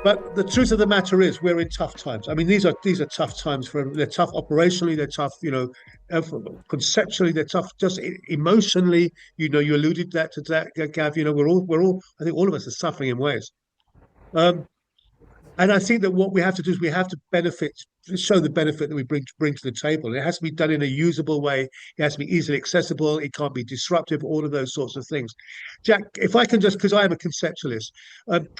But the truth of the matter is, we're in tough times. I mean, these are tough times for. They're tough operationally. They're tough, uh, conceptually. They're tough just emotionally. You alluded to that, Gav. We're all. I think all of us are suffering in ways. Um, and I think that what we have to do is we have to show the benefit that we bring to the table. It has to be done in a usable way. It has to be easily accessible. It can't be disruptive. All of those sorts of things. Jack, if I can just, because I am a conceptualist,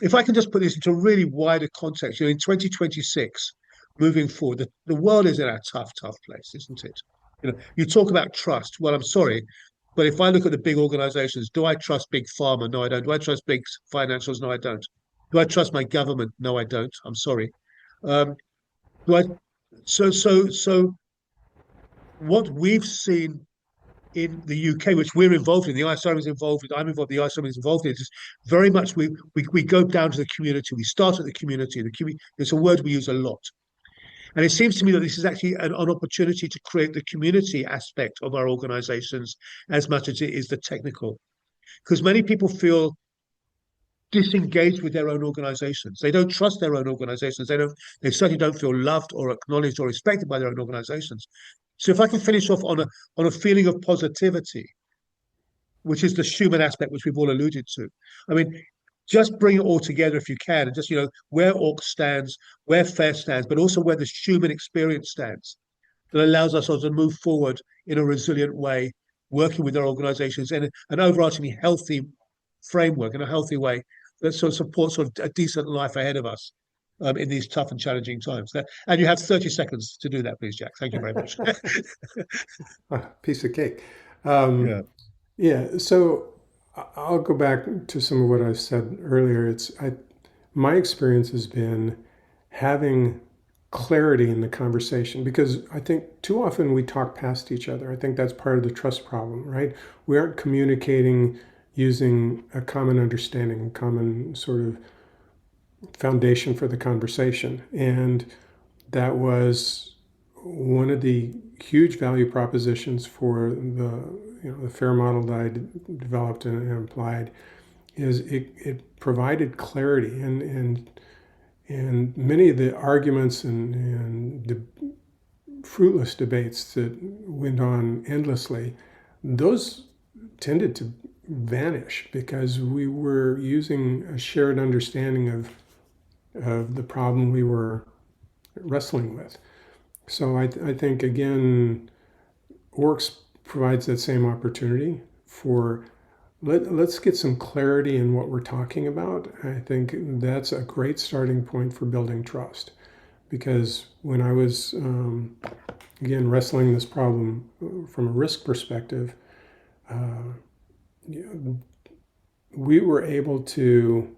if I can just put this into a really wider context, in 2026, moving forward, the world is in a tough, tough place, isn't it? You talk about trust. Well, I'm sorry, but if I look at the big organizations, do I trust big pharma? No, I don't. Do I trust big financials? No, I don't. Do I trust my government? No, I don't. I'm sorry. Um, do I? So, what we've seen in the UK, which we're involved in, the ISRM is involved in, I'm involved, the ISRM is involved in, is very much we go down to the community. We start at the community. It's a word we use a lot. And it seems to me that this is actually an opportunity to create the community aspect of our organizations as much as it is the technical. Because many people feel disengaged with their own organizations. They don't trust their own organizations. They certainly don't feel loved or acknowledged or respected by their own organizations. So if I can finish off on a feeling of positivity, which is the human aspect which we've all alluded to. I mean, just bring it all together if you can, and just where ORCS stands, where FAIR stands, but also where the human experience stands, that allows us to move forward in a resilient way, working with our organizations in an overarchingly healthy framework, in a healthy way that sort of supports a decent life ahead of us in these tough and challenging times. And you have 30 seconds to do that, please, Jack. Thank you very much. Piece of cake. Yeah. Yeah, so I'll go back to some of what I said earlier. My experience has been having clarity in the conversation because I think too often we talk past each other. I think that's part of the trust problem, right? We aren't communicating using a common understanding, a common sort of foundation for the conversation. And that was one of the huge value propositions for the FAIR model that I developed and applied is it provided clarity and many of the arguments and the fruitless debates that went on endlessly, those tended to vanish because we were using a shared understanding of the problem we were wrestling with. So I think, again, ORCS provides that same opportunity for let's get some clarity in what we're talking about. I think that's a great starting point for building trust. Because when I was, again, wrestling this problem from a risk perspective, we were able to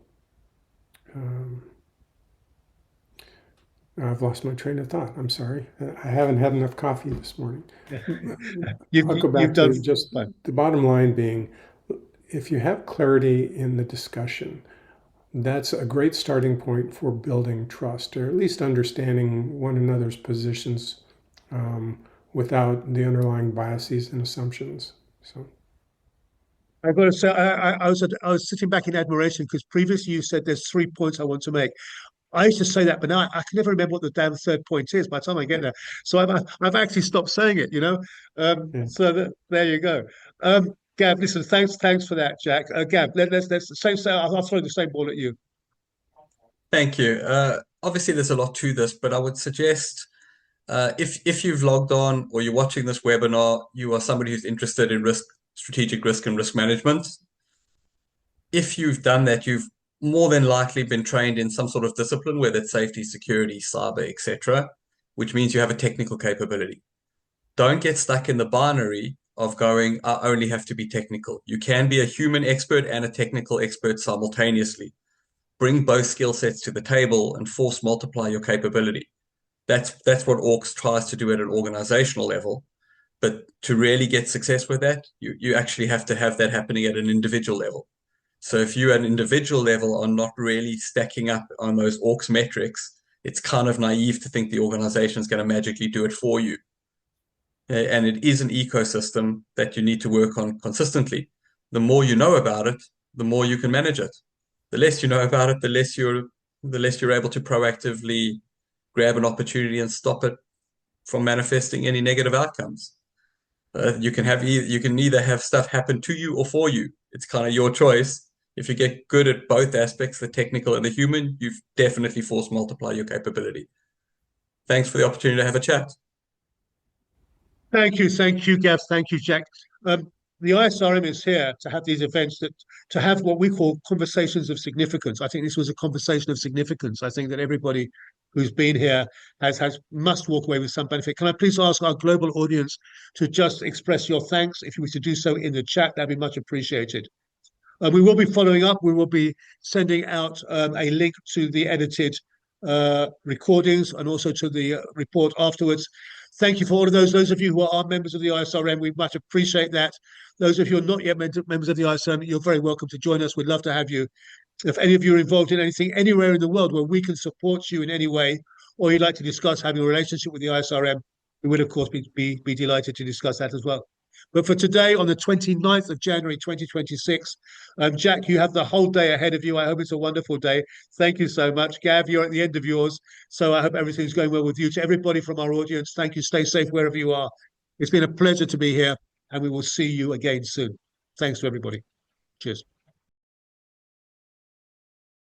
I've lost my train of thought. I'm sorry. I haven't had enough coffee this morning. I'll go You've back done to just fine. the bottom line being if you have clarity in the discussion, that's a great starting point for building trust or at least understanding one another's positions um, without the underlying biases and assumptions. So, I've got to say, I was sitting back in admiration because previously you said there's 3 points I want to make. I used to say that, but now I can never remember what the damn third point is by the time I get there. So I've actually stopped saying it. yeah. There you go. Gab, listen, thanks for that, Jack. Gab, let's same. I'll throw the same ball at you. Thank you. Obviously, there's a lot to this, but I would suggest if you've logged on or you're watching this webinar, you are somebody who's interested in strategic risk and risk management. If you've done that, you've more than likely been trained in some sort of discipline, whether it's safety, security, cyber, etc., which means you have a technical capability. Don't get stuck in the binary of going, I only have to be technical. You can be a human expert and a technical expert simultaneously. Bring both skill sets to the table and force multiply your capability. That's what ORCS tries to do at an organizational level. But to really get success with that, you actually have to have that happening at an individual level. So if you at an individual level are not really stacking up on those ORCS metrics, it's kind of naive to think the organization is going to magically do it for you. And it is an ecosystem that you need to work on consistently. The more you know about it, the more you can manage it. The less you know about it, the less you're the less you're able to proactively grab an opportunity and stop it from manifesting any negative outcomes. You can either have stuff happen to you or for you. It's kind of your choice. If you get good at both aspects, the technical and the human, you've definitely force multiply your capability. Thanks for the opportunity to have a chat. Thank you, Gav. Thank you, Jack. The ISRM is here to have these events to have what we call conversations of significance. I think this was a conversation of significance. I think that everybody who's been here must walk away with some benefit. Can I please ask our global audience to just express your thanks? If you wish to do so in the chat, that'd be much appreciated. We will be following up. We will be sending out a link to the edited recordings and also to the report afterwards. Thank you for all of those. Those of you who are members of the ISRM, we much appreciate that. Those of you who are not yet members of the ISRM, you're very welcome to join us. We'd love to have you. If any of you are involved in anything anywhere in the world where we can support you in any way, or you'd like to discuss having a relationship with the ISRM, we would, of course, be delighted to discuss that as well. But for today, on the 29th of January 2026, Jack, you have the whole day ahead of you. I hope it's a wonderful day. Thank you so much. Gav, you're at the end of yours. So I hope everything's going well with you. To everybody from our audience, thank you. Stay safe wherever you are. It's been a pleasure to be here, and we will see you again soon. Thanks to everybody. Cheers.